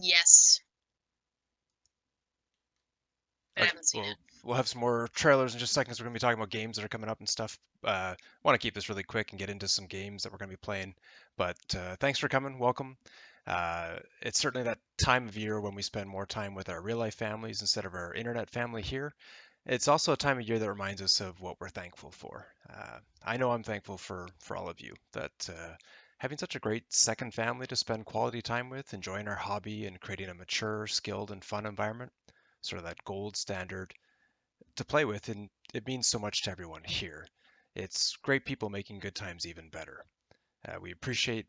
Yes. I Okay, haven't seen it. we'll have some more trailers in just seconds. We're going to be talking about games that are coming up and stuff. Want to keep this really quick and get into some games that we're going to be playing. But thanks for coming. Welcome. It's certainly that time of year when we spend more time with our real life families instead of our internet family here. It's also a time of year that reminds us of what we're thankful for. I know I'm thankful for all of you that having such a great second family to spend quality time with, enjoying our hobby and creating a mature, skilled, and fun environment, sort of that gold standard to play with, and it means so much to everyone here. It's great people making good times even better. We appreciate,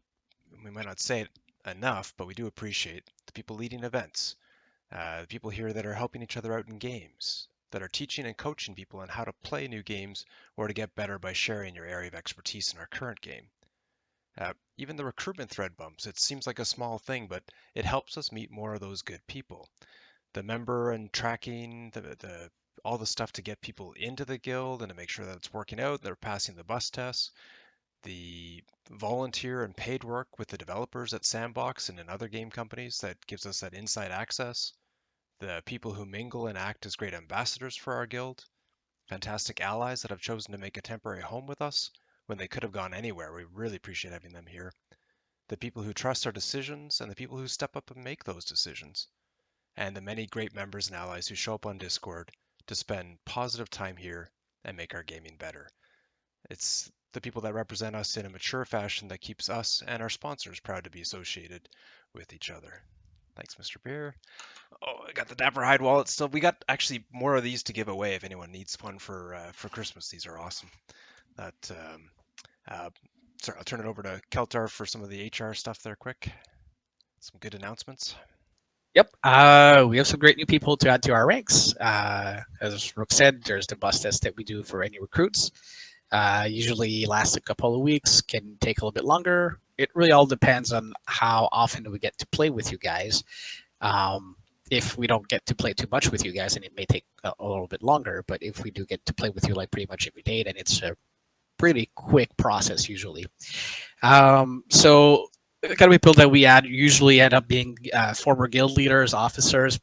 we might not say it enough, but we do appreciate the people leading events, the people here that are helping each other out in games, that are teaching and coaching people on how to play new games or to get better by sharing your area of expertise in our current game. Even the recruitment thread bumps, it seems like a small thing, but it helps us meet more of those good people. The member and tracking, the all the stuff to get people into the guild and to make sure that it's working out, they're passing the bus tests, the volunteer and paid work with the developers at Sandbox and in other game companies that gives us that inside access, the people who mingle and act as great ambassadors for our guild, fantastic allies that have chosen to make a temporary home with us when they could have gone anywhere. We really appreciate having them here. The people who trust our decisions and the people who step up and make those decisions, and the many great members and allies who show up on Discord to spend positive time here and make our gaming better. It's the people that represent us in a mature fashion that keeps us and our sponsors proud to be associated with each other. Thanks, Mr. Beer. Oh, I got the Dapper Hide wallet still. We got actually more of these to give away if anyone needs one for Christmas. These are awesome. That uh, sorry, I'll turn it over to Keltar for some of the HR stuff there. Quick, some good announcements. Yep. We have some great new people to add to our ranks. As Rook said, there's the bus test that we do for any recruits. Usually lasts a couple of weeks, can take a little bit longer. It really all depends on how often we get to play with you guys. Um, if we don't get to play too much with you guys, then it may take a little bit longer. But if we do get to play with you like pretty much every day, then it's a pretty quick process usually. So the kind of people that we add usually end up being former guild leaders, officers,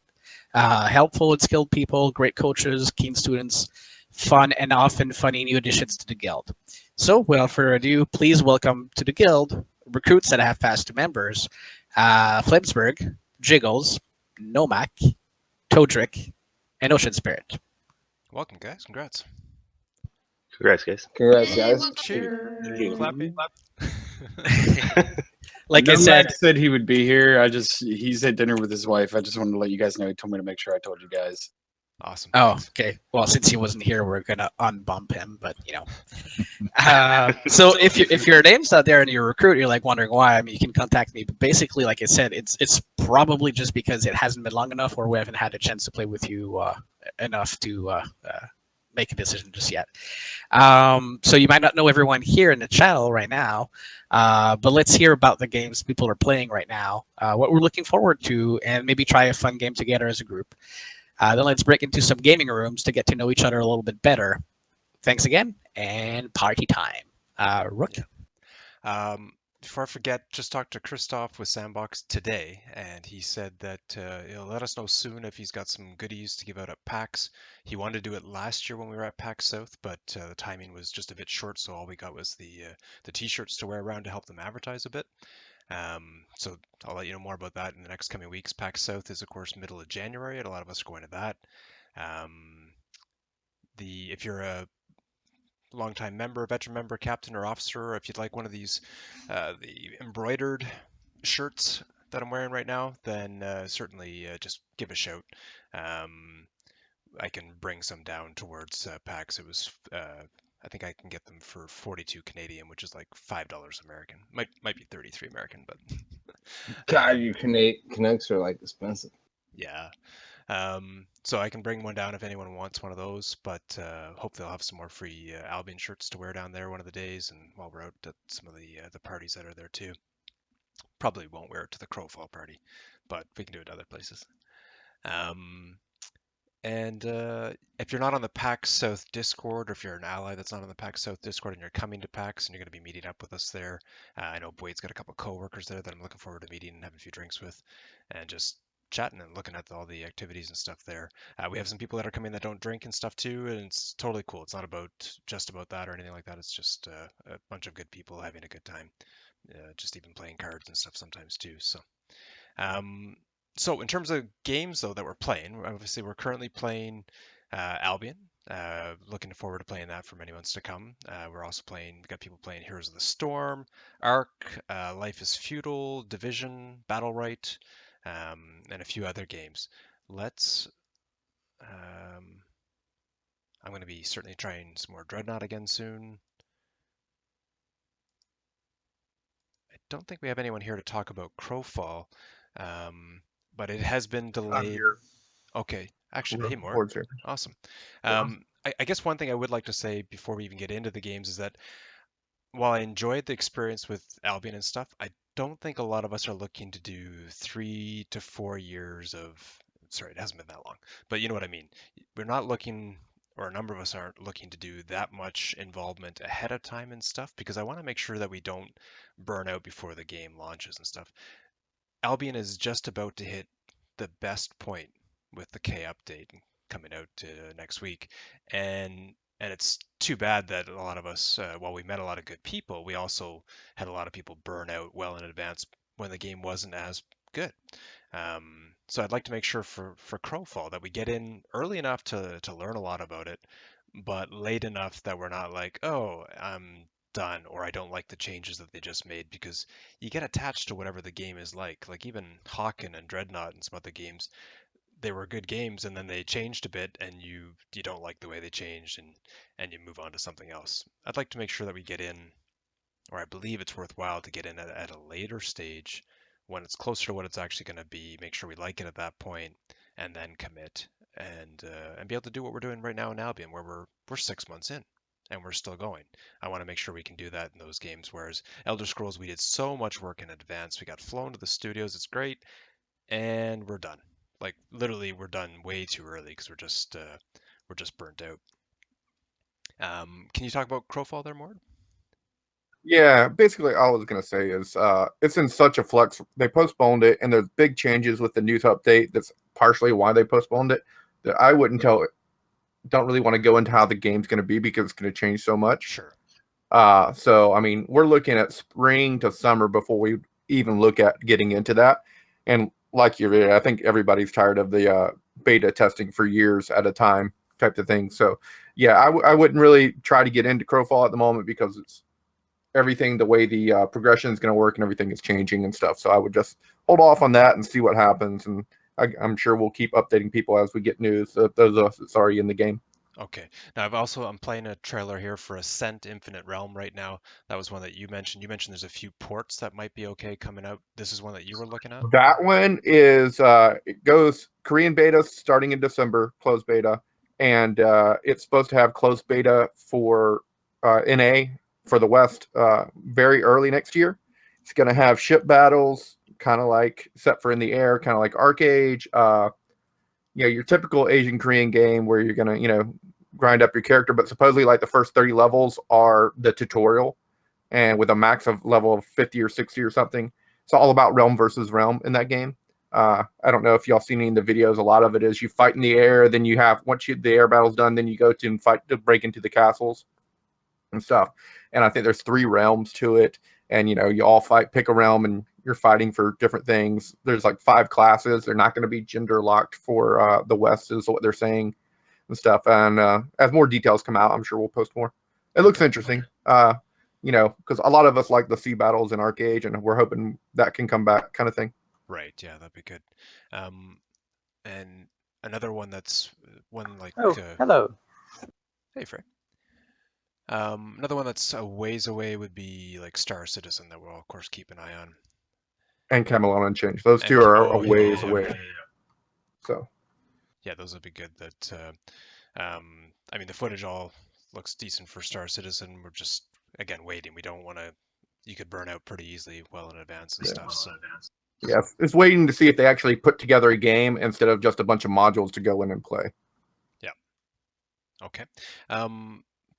helpful and skilled people, great coaches, keen students, fun and often funny new additions to the guild. So without further ado, please welcome to the guild recruits that have passed to members, Flemsburg, Jiggles, Nomak, Todrick, and Ocean Spirit. Welcome, guys. Congrats. Congrats, guys. Yay, Congrats, guys. welcome. Cheers. you. Clapping. Like I No, said, Max said he would be here. He's at dinner with his wife. I just wanted to let you guys know. He told me to make sure I told you guys. Awesome. oh, Thanks. okay. Well, since he wasn't here, we're gonna unbump him. But so if your name's not there and you're a recruit, you're like wondering why. I mean, you can contact me. But basically, like I said, it's probably just because it hasn't been long enough, or we haven't had a chance to play with you enough to make a decision just yet. So you might not know everyone here in the channel right now, but let's hear about the games people are playing right now, what we're looking forward to, and maybe try a fun game together as a group. Then let's break into some gaming rooms to get to know each other a little bit better. Thanks again, and party time. Rook. Yeah. Before I forget, just talked to Christoph with Sandbox today, and he said that he'll let us know soon if he's got some goodies to give out at PAX. He wanted to do it last year when we were at PAX South, but the timing was just a bit short, so all we got was the T-shirts to wear around to help them advertise a bit. So I'll let you know more about that in the next coming weeks. PAX South is, of course, middle of January, and a lot of us are going to that. Um, the if you're a longtime member, veteran member, captain, or officer, or if you'd like one of these, the embroidered shirts that I'm wearing right now, then certainly just give a shout. Um, I can bring some down towards PAX. It was, I think I can get them for 42 Canadian, which is like $5 American. Might be 33 American, but God, you Canucks are like expensive. yeah. So I can bring one down if anyone wants one of those, but hope they'll have some more free Albion shirts to wear down there one of the days, and while we're out at some of the parties that are there too. Probably won't wear it to the Crowfall party, but we can do it other places. Um, And if you're not on the PAX South Discord, or if you're an ally that's not on the PAX South Discord and you're coming to PAX and you're going to be meeting up with us there, I know Boyd's got a couple coworkers there that I'm looking forward to meeting and having a few drinks with, and just chatting and looking at all the activities and stuff there. We have some people that are coming that don't drink and stuff too, and it's totally cool. It's not about just about that or anything like that. It's just a bunch of good people having a good time, just even playing cards and stuff sometimes too. Um, so in terms of games though that we're playing, obviously we're currently playing Albion. Looking forward to playing that for many months to come. We're also playing. We've got people playing Heroes of the Storm, Ark, Life is Feudal, Division, Battle Right, and a few other games. Let's. I'm going to be certainly trying some more Dreadnought again soon. I don't think we have anyone here to talk about Crowfall, but it has been I'm delayed. here. Okay, actually, hey, Mort. Board's here. Awesome. Yeah. I guess one thing I would like to say before we even get into the games is that while I enjoyed the experience with Albion and stuff, I don't think a lot of us are looking to do 3 to 4 years of. Sorry, it hasn't been that long, but you know what I mean. We're not looking, or a number of us aren't looking to do that much involvement ahead of time and stuff because I want to make sure that we don't burn out before the game launches and stuff. Albion is just about to hit the best point with the K update coming out next week, and it's too bad that a lot of us, while we met a lot of good people, we also had a lot of people burn out well in advance when the game wasn't as good. So I'd like to make sure for Crowfall that we get in early enough to learn a lot about it, but late enough that we're not like, oh, I'm done, or I don't like the changes that they just made, because you get attached to whatever the game is like. Like even Hawken and Dreadnought and some other games, they were good games and then they changed a bit and you don't like the way they changed, and you move on to something else. I'd like to make sure that we get in, or I believe it's worthwhile to get in at a later stage when it's closer to what it's actually going to be, make sure we like it at that point, and then commit and be able to do what we're doing right now in Albion, where we're 6 months in and we're still going. I want to make sure we can do that in those games. Whereas Elder Scrolls, we did so much work in advance. We got flown to the studios. It's great, and we're done. Like literally, we're done way too early because we're just burnt out. Can you talk about Crowfall there, Mord? Yeah, basically all I was gonna say is it's in such a flux. They postponed it, and there's big changes with the news update. That's partially why they postponed it. That I wouldn't tell. Don't really want to go into how the game's going to be because it's going to change so much. Sure. So I mean, we're looking at spring to summer before we even look at getting into that. And like you, I think everybody's tired of the beta testing for years at a time type of thing. So yeah, I wouldn't really try to get into Crowfall at the moment because it's everything, the way the progression is going to work and everything is changing and stuff. So I would just hold off on that and see what happens. And I'm sure we'll keep updating people as we get news. Those of us that's already in the game. Okay. Now I'm playing a trailer here for Ascent Infinite Realm right now. That was one that you mentioned. You mentioned there's a few ports that might be okay coming out. This is one that you were looking at? That one is it goes Korean beta starting in December, closed beta, and it's supposed to have closed beta for NA for the West very early next year. It's going to have ship battles, kind of like except for in the air, kind of like Arcade. Your typical Asian Korean game where you're going to grind up your character, but supposedly like the first 30 levels are the tutorial, and with a max of level of 50 or 60 or something. It's all about realm versus realm in that game. I don't know if y'all seen any of the videos. A lot of it is you fight in the air, then you have once the air battle's done, then you go to and fight to break into the castles and stuff. And I think there's 3 realms to it, and you all pick a realm, and you're fighting for different things. There's like 5 classes. They're not going to be gender locked for the West, is what they're saying and stuff. And as more details come out, I'm sure we'll post more. It looks interesting. Because a lot of us like the sea battles in Arcade, and we're hoping that can come back, kind of thing. Right. Yeah, that'd be good. And another one that's one like. Oh, hello. Hey, Frey. Another one that's a ways away would be like Star Citizen that we'll of course keep an eye on. And Camelot Unchanged. Those And two are oh, a ways yeah, away. yeah. So Yeah, those would be good. I mean, the footage all looks decent for Star Citizen. We're just again waiting. We don't want to. You could burn out pretty easily well in advance and stuff. So yes, it's waiting to see if they actually put together a game instead of just a bunch of modules to go in and play. Okay.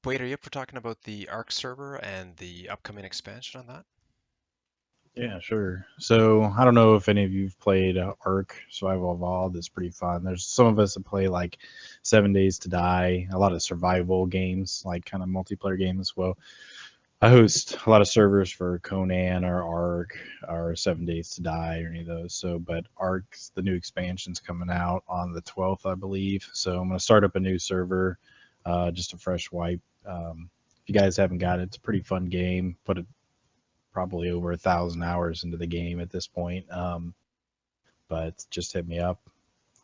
Wade, are you up for talking about the Arc server and the upcoming expansion on that? Yeah, sure. So I don't know if any of you've played Ark Survival Evolved. It's pretty fun. There's some of us that play like 7 Days to Die, a lot of survival games, like kind of multiplayer games. Well, I host a lot of servers for Conan or Ark or 7 Days to Die or any of those. So, but Ark's the new expansion's coming out on the 12th, I believe. So I'm gonna start up a new server, just a fresh wipe. If you guys haven't got it, it's a pretty fun game. Put probably over 1,000 hours into the game at this point. But just hit me up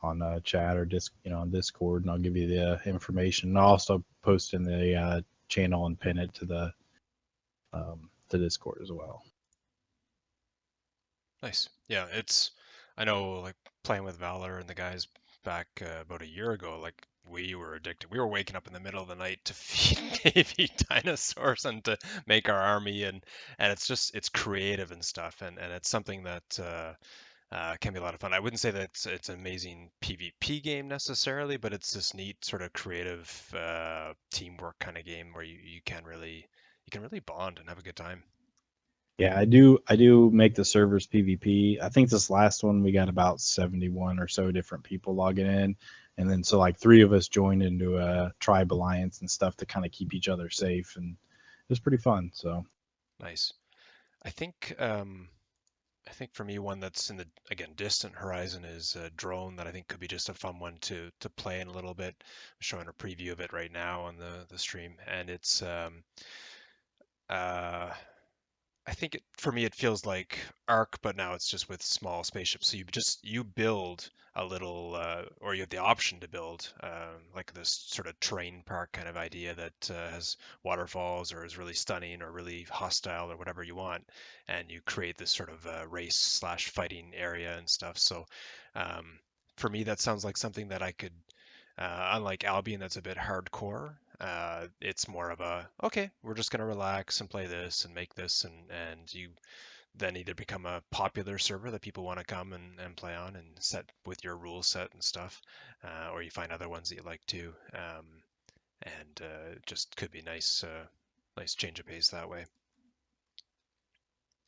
on chat or on Discord, and I'll give you the information. I'll also post in the channel and pin it to the Discord as well. Nice. Yeah, I know, like playing with Valor and the guys back about a year ago, like we were addicted. We were waking up in the middle of the night to feed baby dinosaurs and to make our army, and it's creative and stuff, and it's something that can be a lot of fun. I wouldn't say that it's an amazing PvP game necessarily, but it's this neat sort of creative teamwork kind of game where you can really bond and have a good time. Yeah, I do make the servers PvP. I think this last one we got about 71 or so different people logging in. And then so like 3 of us joined into a tribe alliance and stuff to kind of keep each other safe, and it was pretty fun. So Nice. I think for me, one that's in the again distant horizon is a drone that I think could be just a fun one to play in a little bit. I'm showing a preview of it right now on the stream, and it's uh, I think for me it feels like Ark, but now it's just with small spaceships. So you build a little, or you have the option to build like this sort of terrain park kind of idea that has waterfalls or is really stunning or really hostile or whatever you want, and you create this sort of race slash fighting area and stuff. So um, for me, that sounds like something that I could. Unlike Albion, that's a bit hardcore. It's more of a okay, we're just gonna relax and play this and make this, and you then either become a popular server that people want to come and play on and set with your rule set and stuff, or you find other ones that you like too, and just could be nice change of pace that way.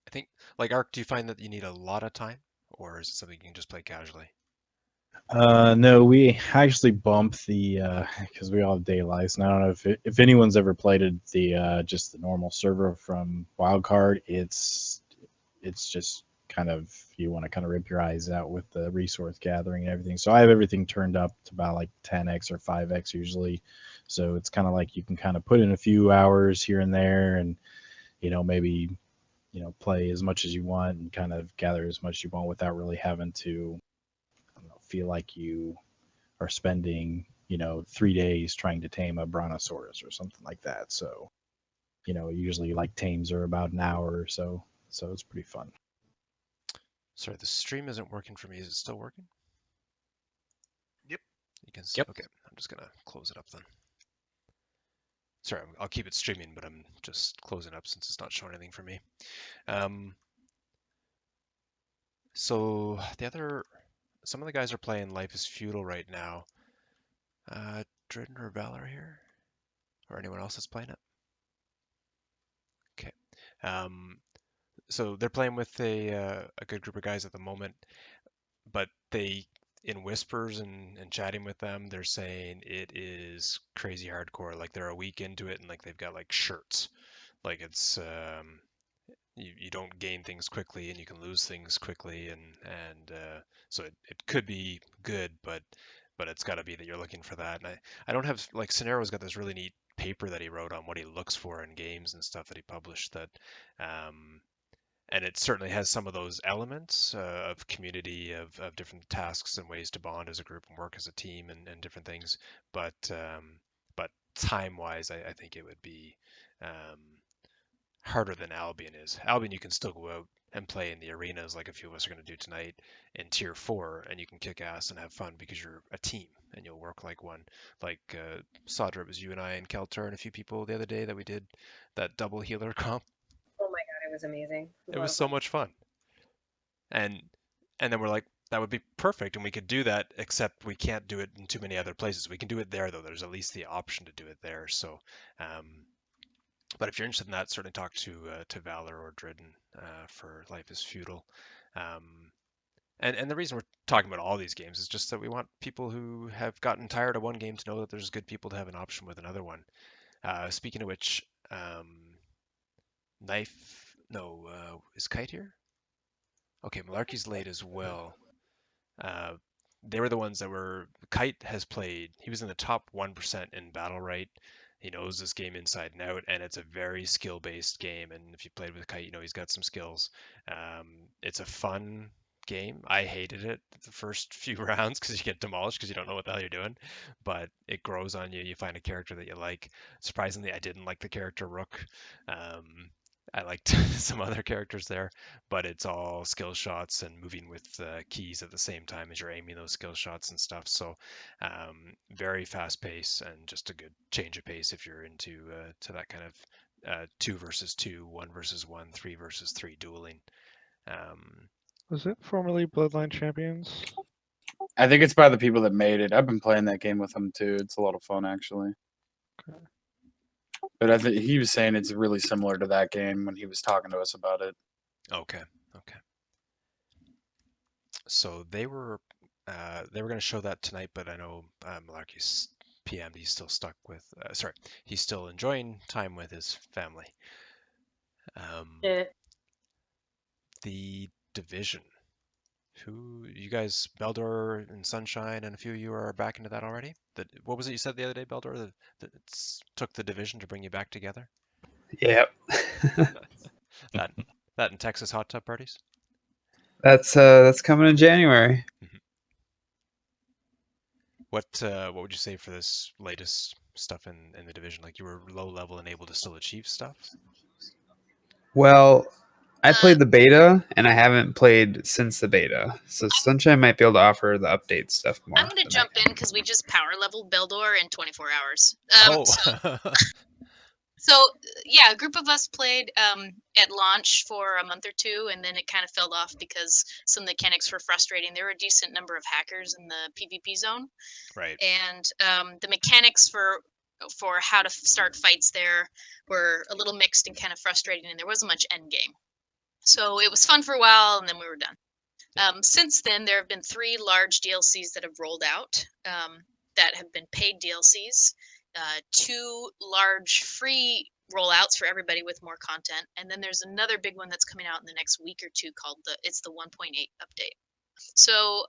I think like Arc, do you find that you need a lot of time, or is it something you can just play casually? no, we actually bump the because we all have day lives, and I don't know if anyone's ever played it, the just the normal server from Wildcard. It's just kind of, you want to kind of rip your eyes out with the resource gathering and everything. So I have everything turned up to about like 10x or 5x usually. So it's kind of like you can kind of put in a few hours here and there, and maybe play as much as you want and kind of gather as much as you want without really having to, I don't know, feel like you are spending 3 days trying to tame a brontosaurus or something like that. So usually like tames are about an hour or so. So it's pretty fun. Sorry, the stream isn't working for me. Is it still working? Yep. You can. Yep. Okay, I'm just gonna close it up then. Sorry, I'll keep it streaming, but I'm just closing up since it's not showing anything for me. So some of the guys are playing Life is Feudal right now. Dridden or Valor here, or anyone else that's playing it? Okay. So they're playing with a good group of guys at the moment, but in whispers and chatting with them, they're saying it is crazy hardcore. Like they're a week into it and like they've got like shirts. Like it's you don't gain things quickly and you can lose things quickly, and so it could be good, but it's got to be that you're looking for that. And I don't have like Sonero's got this really neat paper that he wrote on what he looks for in games and stuff that he published that and it certainly has some of those elements of community, of different tasks and ways to bond as a group and work as a team and different things. But time wise, I think it would be um, harder than Albion is. Albion, you can still go out and play in the arenas like a few of us are going to do tonight in tier 4, and you can kick ass and have fun because you're a team and you'll work like one. Like Sadra, it was you and I and Kelter and a few people the other day that we did that double healer comp. Oh my god, it was amazing. It was so much fun. And then we're like, that would be perfect, and we could do that, except we can't do it in too many other places. We can do it there, though. There's at least the option to do it there. So, but if you're interested in that, certainly talk to Valor or Dridden for Life is Feudal. And the reason we're talking about all these games is just that we want people who have gotten tired of one game to know that there's good people to have an option with another one. Speaking of which, is Kite here? Okay, Malarkey's late as well. They were the ones that were. Kite has played. He was in the top 1% in Battle Right. He knows this game inside and out, and it's a very skill-based game. And if you played with Kite, you know he's got some skills. It's a fun game. I hated it the first few rounds because you get demolished because you don't know what the hell you're doing. But it grows on you. You find a character that you like. Surprisingly, I didn't like the character Rook. I liked some other characters there, but it's all skill shots and moving with keys at the same time as you're aiming those skill shots and stuff. So very fast pace and just a good change of pace if you're into to that kind of 2 versus 2, 1 versus 1, 3 versus 3 dueling. Was it formerly Bloodline Champions? I think it's by the people that made it. I've been playing that game with them too. It's a lot of fun, actually. Okay. But I think he was saying it's really similar to that game when he was talking to us about it. Okay. So they were going to show that tonight, but I know Malarkey's PM'd. He's still stuck with. He's still enjoying time with his family. The Division. Who you guys, Beldor and Sunshine, and a few of you are back into that already? What was it you said the other day, Beldor? That it took the Division to bring you back together? Yep. that and Texas hot tub parties? That's coming in January. What would you say for this latest stuff in the Division? Like, you were low level and able to still achieve stuff? Well, I played the beta, and I haven't played since the beta. So Sunshine might be able to offer the update stuff more. I'm going to jump in because we just power leveled Beldor in 24 hours. So yeah, a group of us played at launch for a month or two, and then it kind of fell off because some mechanics were frustrating. There were a decent number of hackers in the PvP zone, right? And the mechanics for how to start fights there were a little mixed and kind of frustrating, and there wasn't much end game. So it was fun for a while, and then we were done. Since then, there have been 3 large DLCs that have rolled out that have been paid DLCs. 2 large free rollouts for everybody with more content, and then there's another big one that's coming out in the next week or two called the 1.8 update. So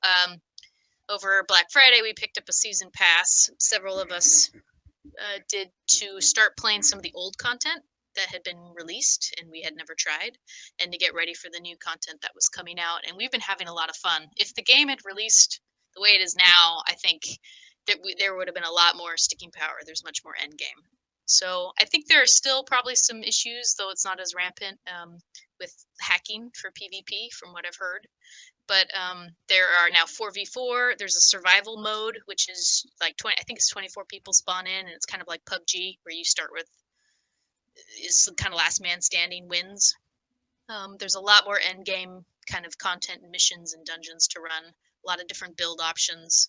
over Black Friday, we picked up a season pass. Several of us did to start playing some of the old content that had been released and we had never tried, and to get ready for the new content that was coming out. And we've been having a lot of fun. If the game had released the way it is now, I think that there would have been a lot more sticking power. There's much more end game. So I think there are still probably some issues, though it's not as rampant with hacking for PvP from what I've heard. But there are now 4v4. There's a survival mode, which is like 20. I think it's 24 people spawn in, and it's kind of like PUBG, where you start with is kind of last man standing wins. There's a lot more end game kind of content and missions and dungeons to run. A lot of different build options.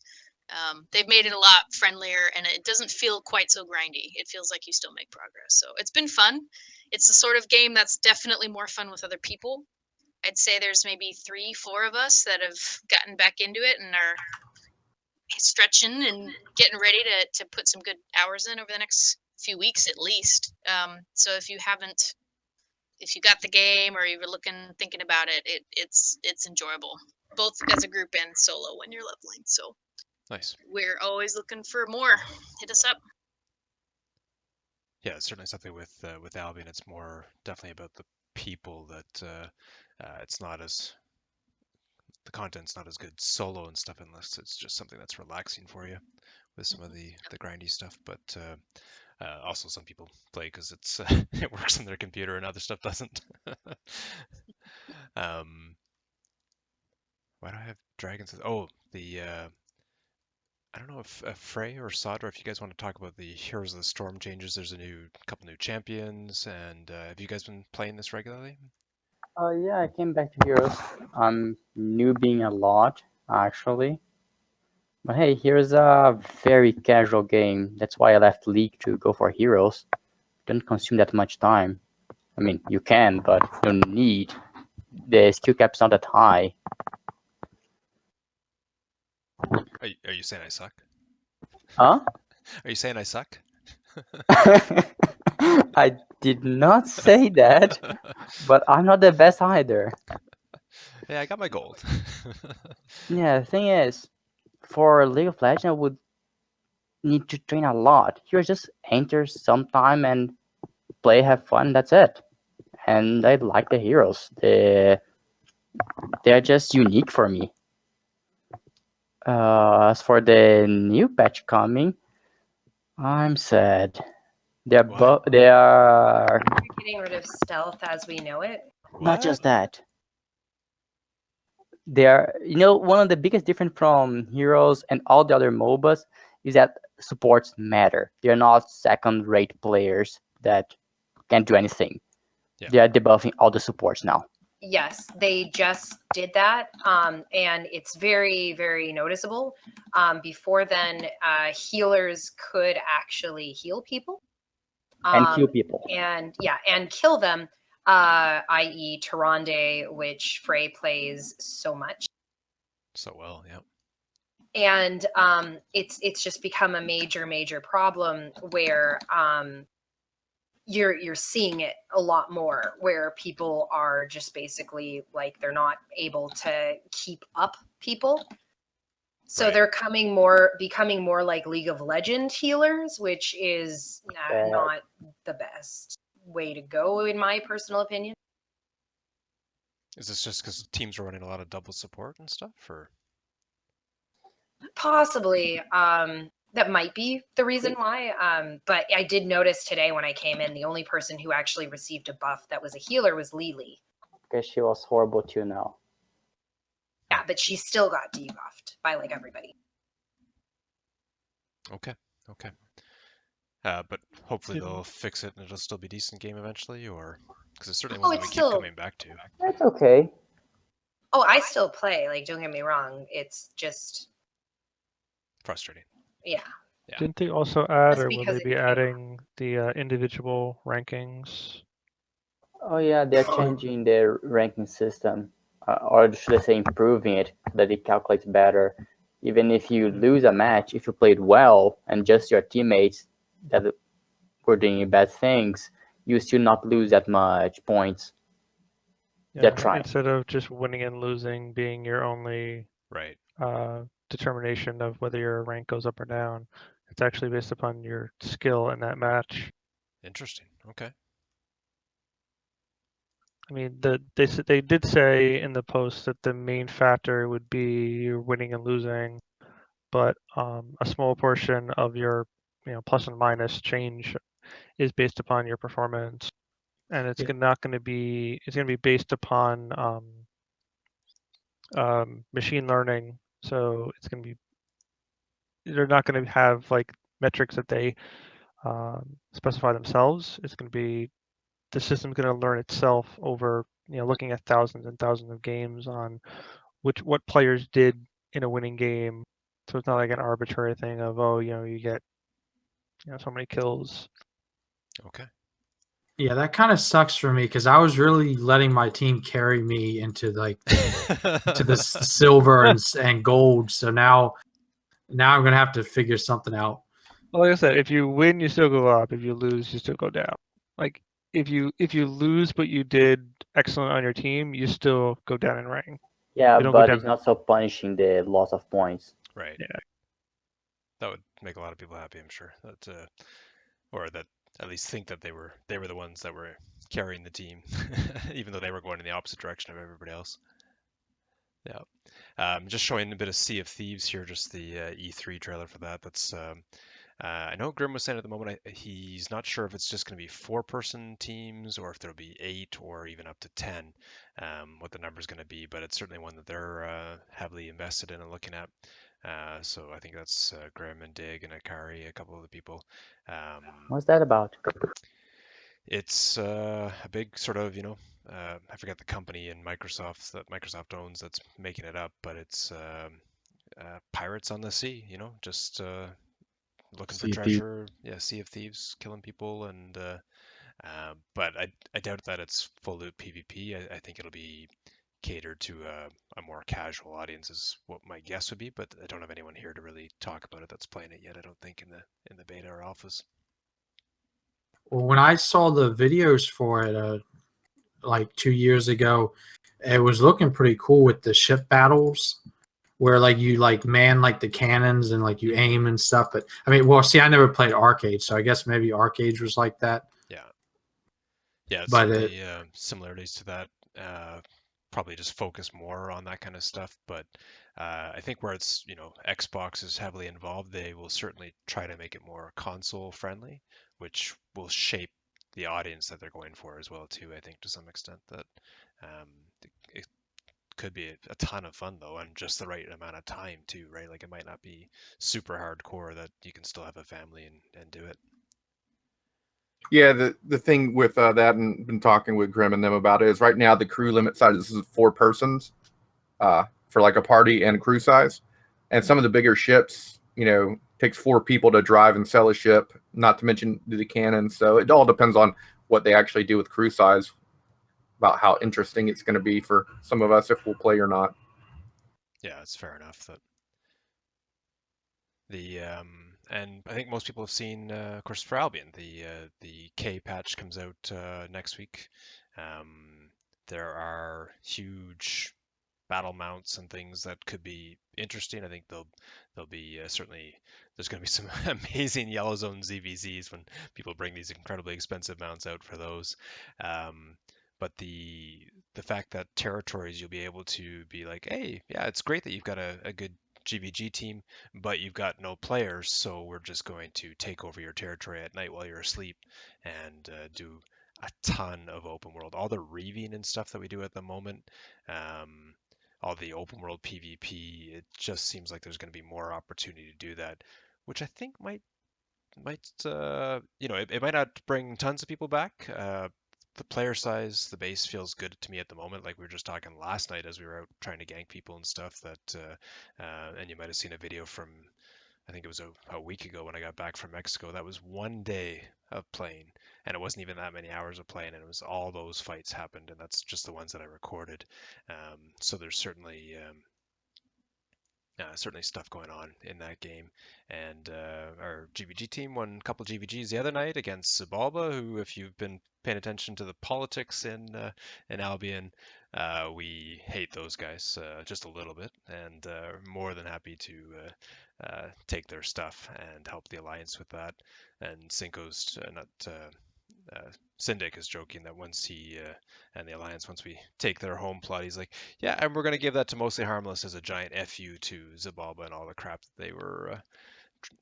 They've made it a lot friendlier, and it doesn't feel quite so grindy. It feels like you still make progress. So it's been fun. It's the sort of game that's definitely more fun with other people. I'd say there's maybe 3-4 of us that have gotten back into it and are stretching and getting ready to put some good hours in over the next few weeks at least. So if you got the game or you were thinking about it, it's enjoyable, both as a group and solo when you're leveling. So nice. We're always looking for more. Hit us up. Yeah, it's certainly something with Albion. It's more definitely about the people that it's not as the content's not as good solo and stuff unless it's just something that's relaxing for you with some of the grindy stuff. But also some people play because it's it works on their computer and other stuff doesn't. Why do I have dragons? Oh, I don't know if Frey or Sodra, if you guys want to talk about the Heroes of the Storm changes. There's a couple new champions, and have you guys been playing this regularly? Yeah, I came back to Heroes. I'm new being a lot. actually. But hey, here's a very casual game. That's why I left League to go for Heroes. Don't consume that much time. I mean, you can, but you don't need. The skill cap's not that high. Are you saying I suck? Huh? Are you saying I suck? I did not say that, but I'm not the best either. Yeah, I got my gold. Yeah, the thing is, for League of Legends, I would need to train a lot. Here, just enter sometime and play, have fun. That's it. And I like the heroes. They're just unique for me. As for the new patch coming, I'm sad. Why? They are Getting rid of stealth as we know it. not just that. They are, one of the biggest difference from Heroes and all the other MOBAs is that supports matter. They're not second-rate players that can't do anything. Yeah. They are debuffing all the supports now. Yes, they just did that, and it's very, very noticeable. Before then, healers could actually heal people And kill people. and kill them. I.e., Tyrande, which Frey plays so much. So well, yeah. And it's just become a major problem where you're seeing it a lot more, where people are just basically like they're not able to keep up people. So Right. they're becoming more like League of Legends healers, which is not the best way to go, in my personal opinion. Is this just because teams are running a lot of double support and stuff, or? Possibly. That might be the reason why. But I did notice today when I came in, the only person who actually received a buff that was a healer was Lily. Because she was horrible till now. Yeah, but she still got debuffed by like everybody. Okay. But hopefully they'll fix it and it'll still be a decent game eventually, or because it's certainly one that we keep coming back to. That's okay. Oh, I still play. Like, don't get me wrong. It's just Frustrating. Yeah. Didn't they also add, That's or will because they it be came adding the individual rankings? Oh yeah, they're changing their ranking system, or should I say improving it, that it calculates better. Even if you lose a match, if you played well and just your teammates that were doing bad things, you still not lose that much points. They're trying. Instead of just winning and losing being your only right determination of whether your rank goes up or down, it's actually based upon your skill in that match. Interesting. Okay. I mean, they did say in the post that the main factor would be your winning and losing, but a small portion of your plus and minus change is based upon your performance, and it's not going to be it's going to be based upon machine learning. So it's going to be they're not going to have like metrics that they specify themselves. It's going to be the system's going to learn itself over looking at thousands and thousands of games on what players did in a winning game. So it's not like an arbitrary thing of you get so many kills. Okay. Yeah, that kind of sucks for me because I was really letting my team carry me into like to the silver and gold. So now I'm gonna have to figure something out. Well, like I said, if you win, you still go up. If you lose, you still go down. Like if you lose but you did excellent on your team, you still go down in rank. Yeah, You don't go but down. it's not so punishing the loss of points. Right. Yeah. That would make a lot of people happy, I'm sure. That or that at least think that they were the ones that were carrying the team, even though they were going in the opposite direction of everybody else. Yeah. Just showing a bit of Sea of Thieves here, just the E3 trailer for that. That's I know Grim was saying at the moment he's not sure if it's just going to be 4-person teams or if there'll be 8 or even up to 10, what the number's going to be, but it's certainly one that they're heavily invested in and looking at. So I think that's Grim and Dig and Akari, a couple of the people. What's that about? It's a big sort of, I forget the company in Microsoft that Microsoft owns that's making it up, but it's pirates on the sea, just looking for Sea of Thieves. treasure. Yeah, Sea of Thieves, killing people, and but I doubt that it's full loot PvP. I think it'll be catered to a more casual audience, is what my guess would be. But I don't have anyone here to really talk about it that's playing it yet. I don't think in the beta or alphas. Well, when I saw the videos for it, like 2 years ago, it was looking pretty cool with the ship battles, where like you like man like the cannons and like you aim and stuff. But I mean, well, see, I never played arcade, so I guess maybe arcade was like that. Yeah, it's But certainly similarities to that. Probably just focus more on that kind of stuff. But I think where it's, Xbox is heavily involved, they will certainly try to make it more console friendly, which will shape the audience that they're going for as well too. I think to some extent that it could be a ton of fun though, and just the right amount of time too, right? Like it might not be super hardcore that you can still have a family and do it. Yeah, the thing with that, and been talking with Grim and them about it, is right now the crew limit size is 4 persons for like a party and crew size. And some of the bigger ships, takes 4 people to drive and sell a ship, not to mention the cannons. So it all depends on what they actually do with crew size, about how interesting it's going to be for some of us if we'll play or not. Yeah, it's fair enough that the and I think most people have seen, of course, for Albion, the K patch comes out next week. There are huge battle mounts and things that could be interesting. I think they'll be certainly, there's going to be some amazing Yellow Zone ZVZs when people bring these incredibly expensive mounts out for those. But the fact that territories, you'll be able to be like, hey, yeah, it's great that you've got a good GVG team, but you've got no players, so we're just going to take over your territory at night while you're asleep and do a ton of open world. All the reaving and stuff that we do at the moment, all the open world PvP, it just seems like there's going to be more opportunity to do that, which I think might it might not bring tons of people back. The player size, the base feels good to me at the moment. Like we were just talking last night as we were out trying to gank people and stuff. That and you might have seen a video from, I think it was a week ago when I got back from Mexico. That was one day of playing, and it wasn't even that many hours of playing, and it was all those fights happened, and that's just the ones that I recorded. So there's certainly certainly stuff going on in that game. And our GVG team won a couple GVGs the other night against Zabalba, who, if you've been paying attention to the politics in Albion, we hate those guys just a little bit, and more than happy to take their stuff and help the Alliance with that. And Cinco's Syndic is joking that once he and the Alliance, once we take their home plot, he's like, yeah, and we're going to give that to Mostly Harmless as a giant FU to Zabalba and all the crap that they were,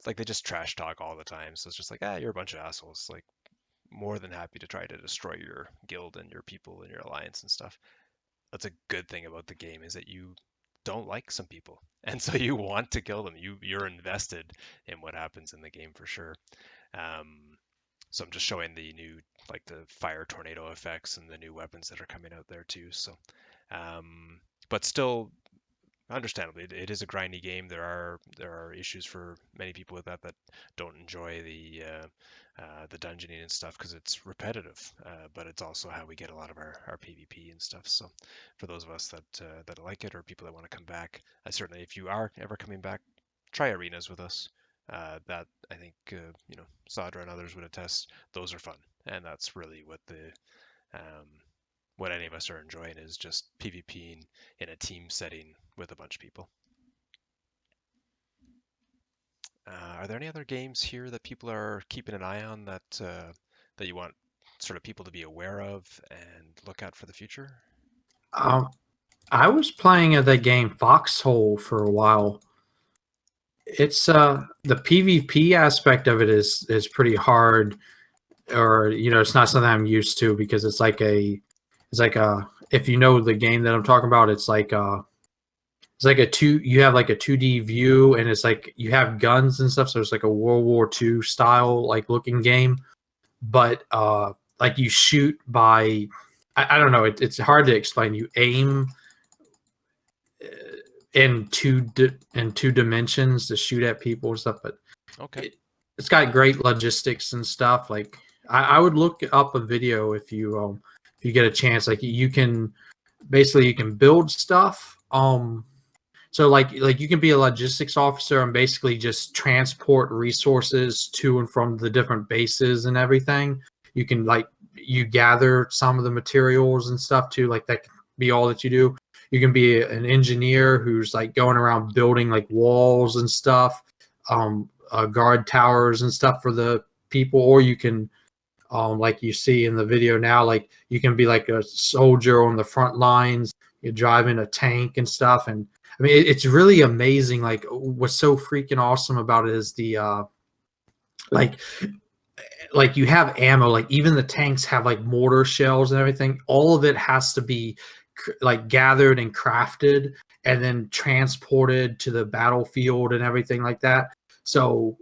like, they just trash talk all the time. So it's just like, you're a bunch of assholes. Like, more than happy to try to destroy your guild and your people and your Alliance and stuff. That's a good thing about the game, is that you don't like some people, and so you want to kill them. You're invested in what happens in the game for sure. So I'm just showing the new, like the fire tornado effects and the new weapons that are coming out there too. So, but still, understandably, it is a grindy game. There are issues for many people with that don't enjoy the dungeoning and stuff, because it's repetitive. But it's also how we get a lot of our PvP and stuff. So for those of us that like it, or people that want to come back, certainly, if you are ever coming back, try arenas with us. That I think Sadra and others would attest. Those are fun, and that's really what any of us are enjoying, is just PvPing in a team setting with a bunch of people. Are there any other games here that people are keeping an eye on that you want sort of people to be aware of and look at for the future? I was playing the game Foxhole for a while. It's the PvP aspect of it is pretty hard, or it's not something I'm used to, because it's like a if you know the game that I'm talking about, it's like you have like a 2D view, and it's like you have guns and stuff, so it's like a World War II style like looking game. But like you shoot by, I don't know, it's hard to explain. You aim in two dimensions to shoot at people and stuff, but Okay. it's got great logistics and stuff. Like I would look up a video if you get a chance. Like you can build stuff. So like you can be a logistics officer and basically just transport resources to and from the different bases and everything. You can you gather some of the materials and stuff too. Like that can be all that you do. You can be an engineer who's like going around building like walls and stuff, guard towers and stuff for the people, or you can like you see in the video now, like you can be like a soldier on the front lines. You're driving a tank and stuff, and I mean it's really amazing. Like what's so freaking awesome about it is the like you have ammo. Like even the tanks have like mortar shells and everything. All of it has to be like gathered and crafted and then transported to the battlefield and everything like that. So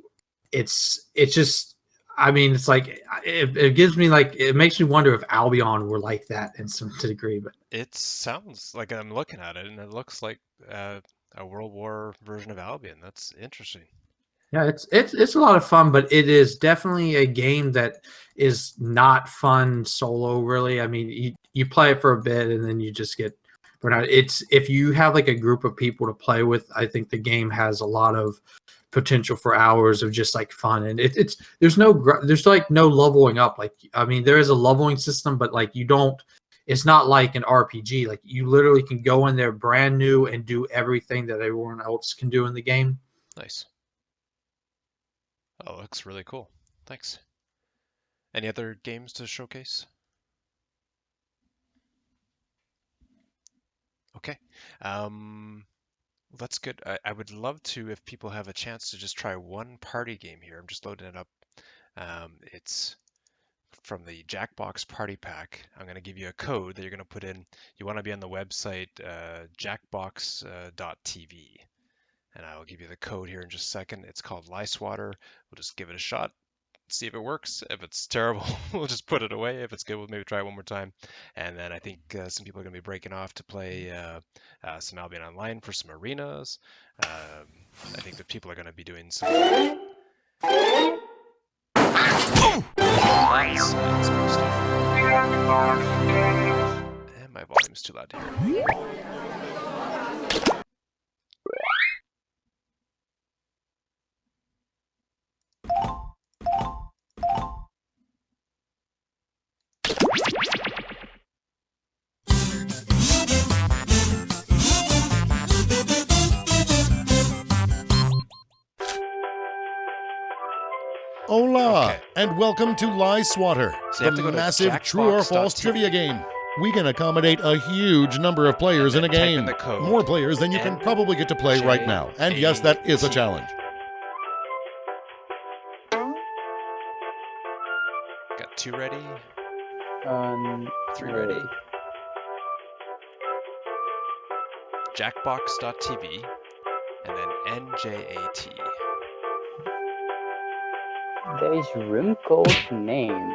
it's just, I mean, it's like it gives me like, it makes me wonder if Albion were like that in some degree. But It sounds like, I'm looking at it, and it looks like a World War version of Albion. That's interesting. yeah, it's a lot of fun, but it is definitely a game that is not fun solo. Really, I mean, you play it for a bit and then you just get burned out. It's if you have like a group of people to play with, I think the game has a lot of potential for hours of just like fun. And there's like no leveling up. Like I mean, there is a leveling system, but like you don't. It's not like an RPG. Like you literally can go in there brand new and do everything that everyone else can do in the game. Nice. Oh, looks really cool. Thanks. Any other games to showcase? Okay. That's good. I would love to, if people have a chance to just try one party game here. I'm just loading it up. It's from the Jackbox Party Pack. I'm going to give you a code that you're going to put in. You want to be on the website jackbox.tv. And I will give you the code here in just a second. It's called Licewater. We'll just give it a shot, see if it works. If it's terrible, we'll just put it away. If it's good, we'll maybe try it one more time. And then I think some people are going to be breaking off to play some Albion Online for some arenas. I think that people are going to be doing some... And my volume's too loud to hear. Hola, Okay. and welcome to Licewater, So you have to the go to massive true or false jackbox.tv. trivia game. We can accommodate a huge number of players in a Type in game. the code More players than you can probably get to play right now. And yes, that is a challenge. Got 2 ready, 3 ready. ready. Jackbox.tv and then NJAT. There is room code name.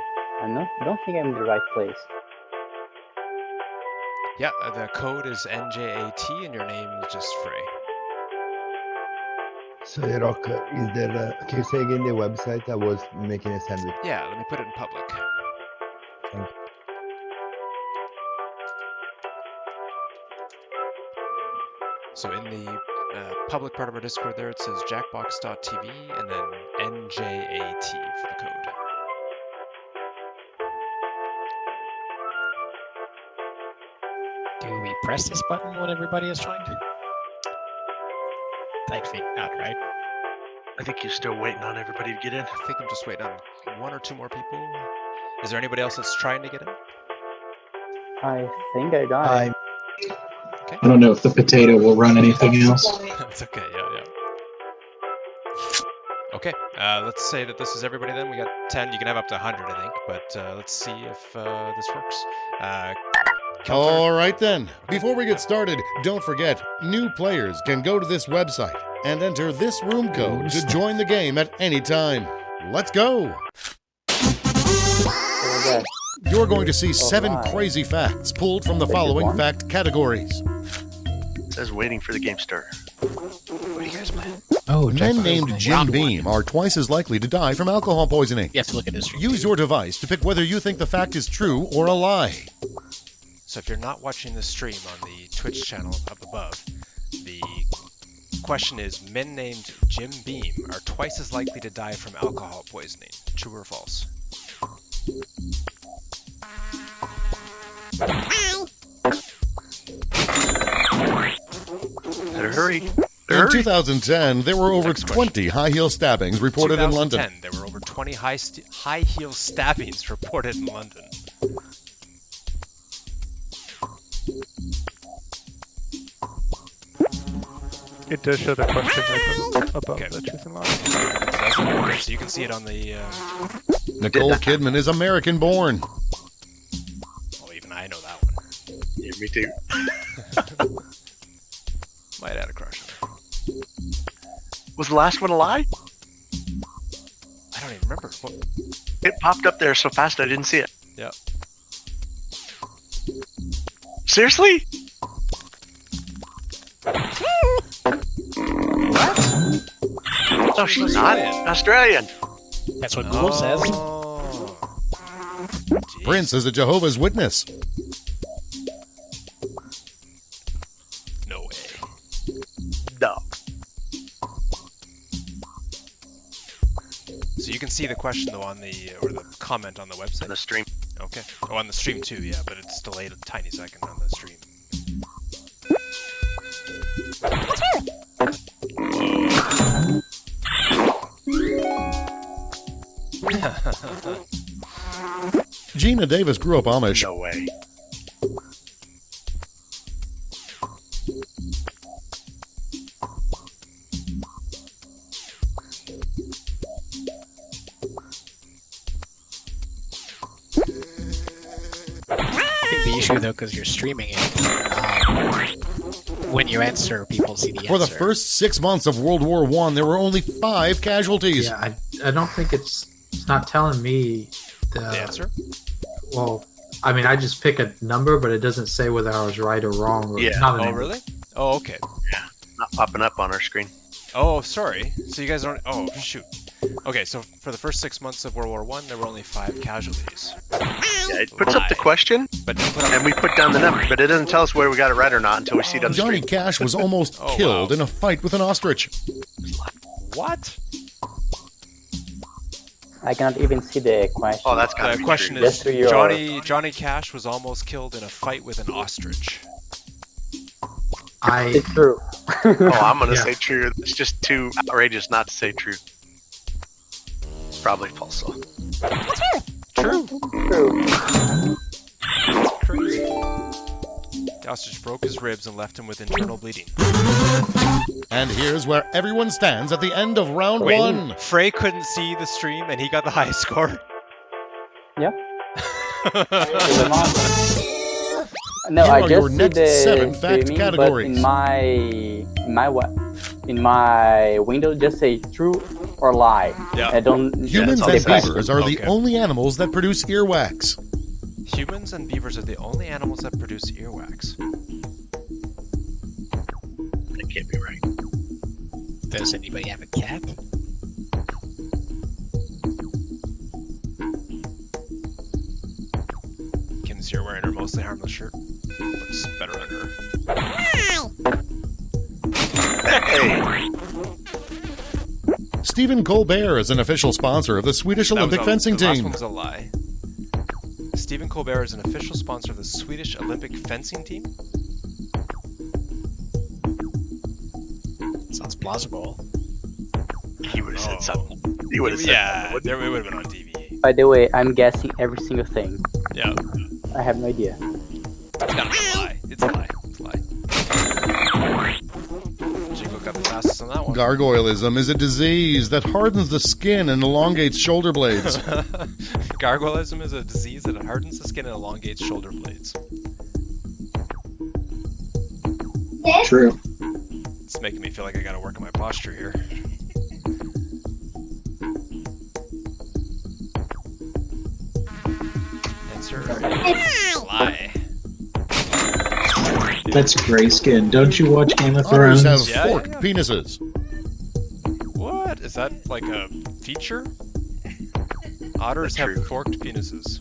Don't think I'm in the right place. Yeah, the code is NJAT and your name is just Frey. So, Rock, is there? Can you say again the website? I was making a sandwich. Yeah, let me put it in public. So in the public part of our Discord there, it says jackbox.tv and then NJAT for the code. Do we press this button when everybody is joined? I think not, right? I think you're still waiting on everybody to get in. I think I'm just waiting on 1 or 2 more people. Is there anybody else that's trying to get in? I think I got it. Okay. I don't know if the potato will run anything else. That's okay, yeah. Okay, let's say that this is everybody then. We got 10. You can have up to 100, I think, but let's see if this works. All right then. Before we get started, don't forget, new players can go to this website and enter this room code to join the game at any time. Let's go. So we got You're going to see 7 Alright. crazy facts pulled from the following fact categories. It says waiting for the game start. What are you guys playing? Oh, Men named Jim Beam are twice as likely to die from alcohol poisoning. You have to look at this. Use your device to pick whether you think the fact is true or a lie. So if you're not watching the stream on the Twitch channel up above, the question is, men named Jim Beam are twice as likely to die from alcohol poisoning. True or false? Better hurry. In 2010, there were over 20 high-heel stabbings reported in London. 2010, there were over 20 high-heel stabbings reported in London. It does show the question right above the truth and lie. Okay, so you can see it on the... Nicole Kidman is American-born. Oh, even I know that one. Yeah, me too. Might add a crush on her. Was the last one a lie? I don't even remember. What? It popped up there so fast I didn't see it. Yep. Seriously? What? No, she's not Australian. That's what Google says. Prince is a Jehovah's Witness. No way. No. So you can see the question though on the or the comment on the website. On the stream. Okay. Oh, on the stream too, yeah, but it's delayed a tiny second on the stream. Gina Davis grew up Amish. No way. I think the issue though, because you're streaming it, when you answer, people see the answer. For the first 6 months of World War I, there were only 5 casualties. Yeah, I don't think it's not telling me The answer? Well, I mean, I just pick a number, but it doesn't say whether I was right or wrong. Or Yeah. not an Oh, answer. really? Oh, okay. Yeah. Not popping up on our screen. Oh, sorry. So you guys don't... Oh, shoot. Okay, so for the first 6 months of World War I, there were only 5 casualties. Yeah, it puts up the question, but put up... and we put down the number, but it doesn't tell us whether we got it right or not until we see it on the Johnny screen. Cash was almost killed in a fight with an ostrich. What? I cannot even see the question. Oh, that's gotta The be question true. is, Just for your- Johnny Cash was almost killed in a fight with an ostrich. It's true. Oh, I'm gonna Yeah. say true. It's just too outrageous not to say true. Probably false though. True. True. That's crazy. The ostrich broke his ribs and left him with internal bleeding. And here's where everyone stands at the end of round Wait. 1. Frey couldn't see the stream and he got the highest score. Yeah. No, Here I are just your see next the 7 fact streaming, categories. but in my window, just say true or lie. Yeah. I don't. Humans the and question. beavers are the Okay. only animals that produce earwax. Humans and beavers are the only animals that produce earwax. That can't be right. Does anybody have a cat? Kim's here wearing her Mostly Harmless shirt. Looks better on her. Hey, Stephen Colbert is an official sponsor of the Swedish Olympic fencing the last team. one was a lie. Stephen Colbert is an official sponsor of the Swedish Olympic fencing team. Sounds plausible. he would have said something. He would have said Yeah, something. there, it would have been on TV. By the way, I'm guessing every single thing. Yeah, I have no idea. it's gotta be a lie. It's a lie. It's a lie. Jiggle got the fastest on that one. Gargoylism is a disease that hardens the skin and elongates shoulder blades. Gargoylism is a disease that hardens the skin and elongates shoulder blades. True. It's making me feel like I gotta work on my posture here. Answer. Lie. That's grayskin. Don't you watch Game of Otters Thrones? have forked penises. What? Is that like a feature? Otters have forked penises.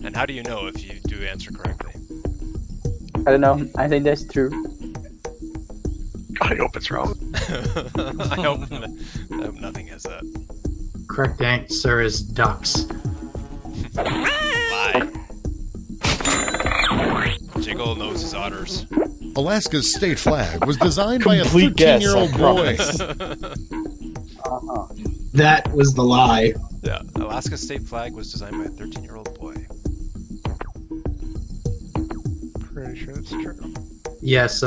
And how do you know if you do answer correctly? I don't know. I think that's true. I hope it's wrong. I hope nothing has that. Correct answer is ducks. Lie. Jiggle knows his otters. Alaska's state flag was designed by a Complete guess, 13-year-old I boy. That was the lie. Yeah, Alaska's state flag was designed by a 13-year-old boy. Pretty sure it's true. Yes,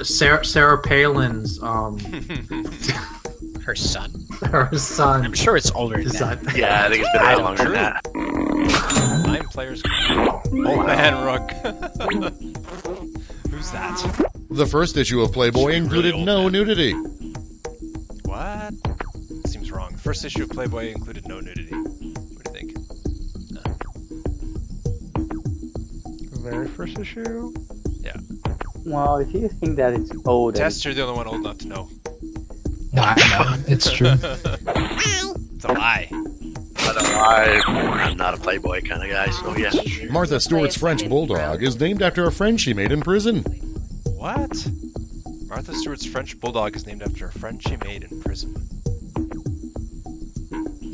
Sarah Palin's Her son. her son. I'm sure it's older than that. Yeah, I think it's been around longer than that. 9 players. Oh man, Rook. Who's that? The first issue of Playboy included no nudity. What? Seems wrong. First issue of Playboy included no nudity. What do you think? Very first issue? Yeah. Well, if you think that it's old, Test, you're the only one old enough to know. I know. It's true. It's a lie. But I'm not a Playboy kind of guy, so yeah. Martha Stewart's French Bulldog is named after a friend she made in prison. What? Martha Stewart's French Bulldog is named after a friend she made in prison.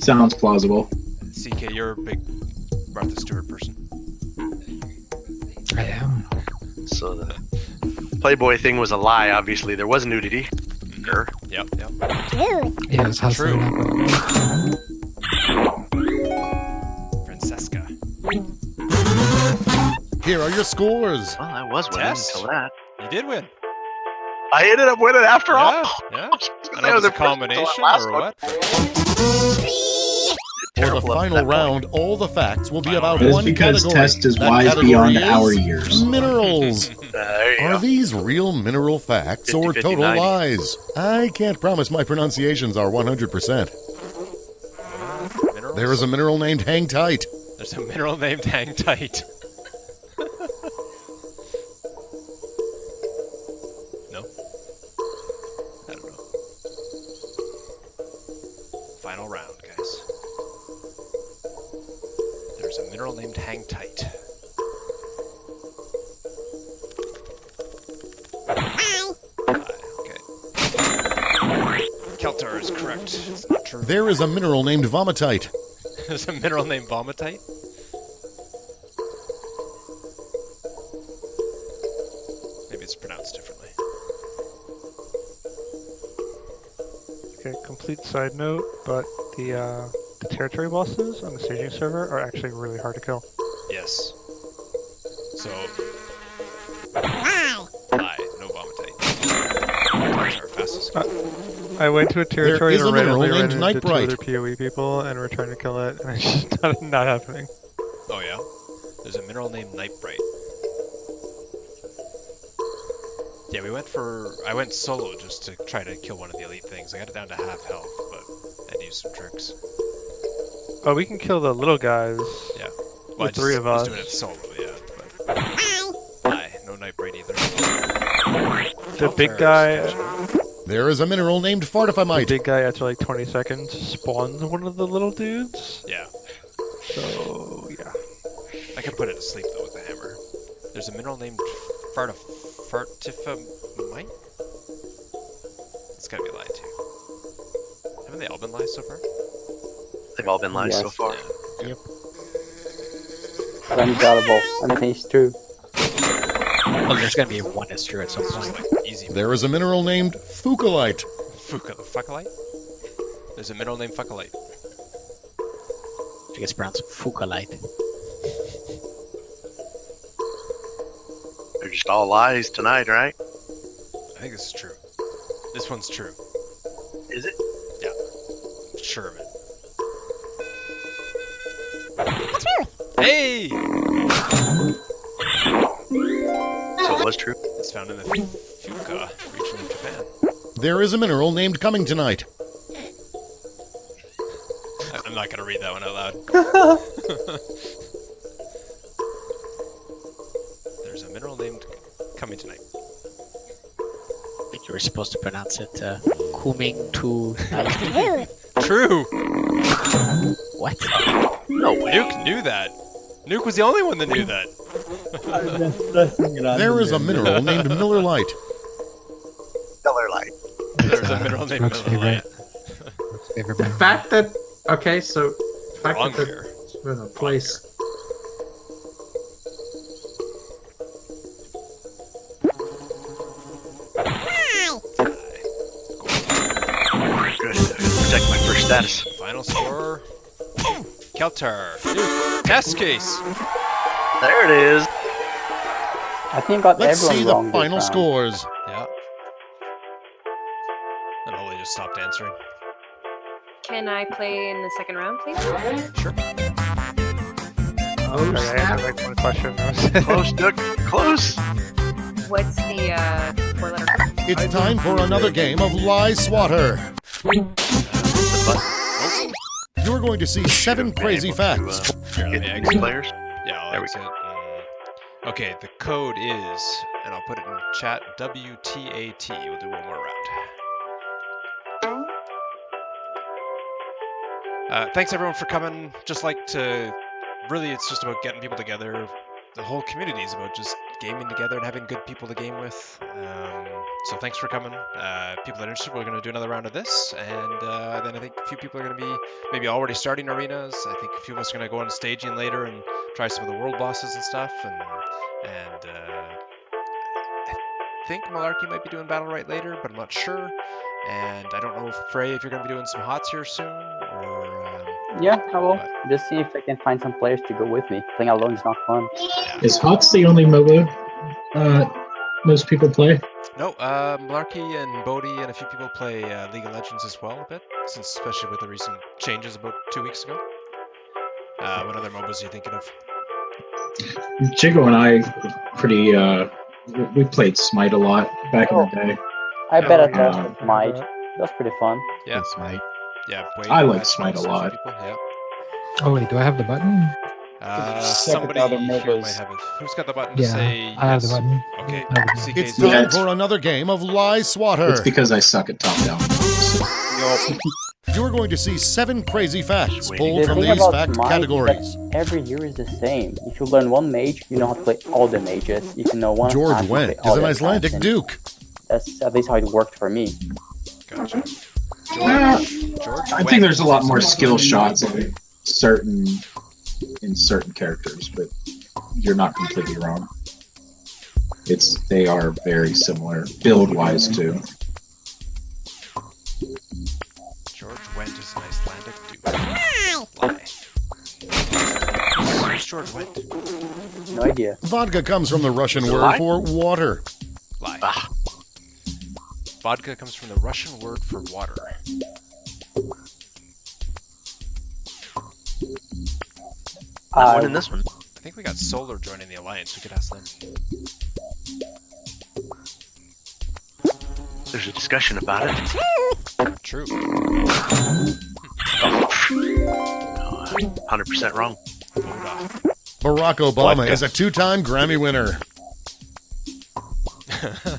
Sounds plausible. CK, you're a big Martha Stewart person. I am. So the Playboy thing was a lie, obviously. There was nudity. Sure. Yep. Yes, how's True. that? Francesca. Here are your scores. Well, I was winning Test. until that. You did win. I ended up winning after all. Yeah. I That don't know if was it's a the first combination until that last or one. what. For the Terrible up to final that round, all the facts will be about That is one because category. Test is That wise category beyond is our years. Minerals. There you Are go. these real mineral facts or 50, total 90. lies? I can't promise my pronunciations are 100%. Minerals? There is a mineral named Hang Tight. There's a mineral named Hang Tight. No? I don't know. Final round, guys. There's a mineral named Hang Tight. Okay. Keltar is correct. It's not true. There is a mineral named Vomitite. There's a mineral named Vomitite? Maybe it's pronounced differently. Okay, complete side note, but the territory bosses on the staging server are actually really hard to kill. Yes. So. Lie. No Vomitite. That's our fastest. I went to a territory is a and mineral randomly ran named into two Nightbright. other PoE people, and we're trying to kill it, and it's just not happening. Oh yeah? There's a mineral named Nightbright. Yeah, I went solo just to try to kill one of the elite things. I got it down to half health, but I had to use some tricks. Oh, we can kill the little guys. Yeah. Well, The three of I was us. doing it solo, yeah. But... Lie. No Nightbright either. The big guy. There is a mineral named The Fortifamite. big guy after like 20 seconds spawns one of the little dudes. Yeah. So yeah. I could put it to sleep though with the hammer. There's a mineral named Fartifamite? It's gotta be a lie too. Haven't they all been lies so far? They've all been lies so Yes. far. Yep. But undoubtable. I think it's true. Well, there's gonna be one that's true at some It's point. just like easy. There is a mineral named Fucolite. Fuckalite? There's a mineral named Fuckalite. I think it's pronounced Fukalite. They're just all lies tonight, right? I think this is true. This one's true. Is it? Yeah. Sure of it. Hey! So it was true. It's found in the Fuka region of Japan. There is a mineral named Coming Tonight. I'm not gonna read that one out loud. me tonight. I think you were supposed to pronounce it Kuming to True. What? No, Nuke knew that. Nuke was the only one that knew that. There is a mineral named Miller Lite. Miller Lite. There's a mineral named Brooke's Miller Lite. favorite The fact that so the fact Wrong that here. we're in a place. Good. Protect my first status. Final score. Keltar. Nuke. Test case. There it is. I think I got Let's everyone see the wrong this final round. scores. Yeah. And Holy just stopped answering. Can I play in the second round, please? Sure. Oh, Okay, I snap. answered like one question. Close, Duck. Close. What's the 4-letter code? It's time for another game of Lie Swatter. You're going to see 7 crazy facts. Here, let me Get exit. new players. Yeah, I'll There we exit. Okay, the code is, and I'll put it in chat, WTAT. We'll do one more round. Thanks everyone for coming. Just like to, really it's just about getting people together. The whole community is about just gaming together and having good people to game with. So thanks for coming. People that are interested, we're going to do another round of this, and then I think a few people are going to be maybe already starting arenas. I think a few of us are going to go on staging later and try some of the world bosses and stuff. And I think Malarkey might be doing Battle Right later, but I'm not sure. And I don't know, Frey, if you're going to be doing some HOTS here soon, or... Yeah, I will. Just see if I can find some players to go with me. Playing alone is not fun. Is HOTS the only MOBA most people play? No, Malarkey and Bodhi and a few people play League of Legends as well a bit, since especially with the recent changes about 2 weeks ago. What other MOBAs are you thinking of? Jigo and I pretty we played Smite a lot back in the day. I bet I yeah. tested Smite. That's pretty fun. Yeah, Smite. Yeah, Wade I like has Smite a some lot. People. Yeah. Oh wait, do I have the button? Somebody other here MOBAs. might have it. Who's got the button to Yeah, say I have the yes? button. Okay. I have the button. It's CK's time Yeah. for another game of Lie Swatter. It's because I suck at top-down. You're going to see 7 crazy facts Wait. pulled The from thing these about fact Smite is categories. that every hero is the same. If you learn one mage, you know how to play all the mages. If you know one George class, you play Wendt all is an the Icelandic classes. duke. That's at least how it worked for me. Gotcha. George I think there's a lot more skill shots in certain characters, but you're not completely wrong. They are very similar build-wise too. George Wendt is an Icelandic dude. Lie. Who's George Wendt? No idea. Vodka comes from the Russian word Lie? for water. Lie. Ah. Vodka comes from the Russian word for water. Not winning this one. I think we got Solar joining the Alliance. We could ask them. There's a discussion about it. True. 100% wrong. Vote off. Barack Obama Vodka. is a 2-time Grammy winner.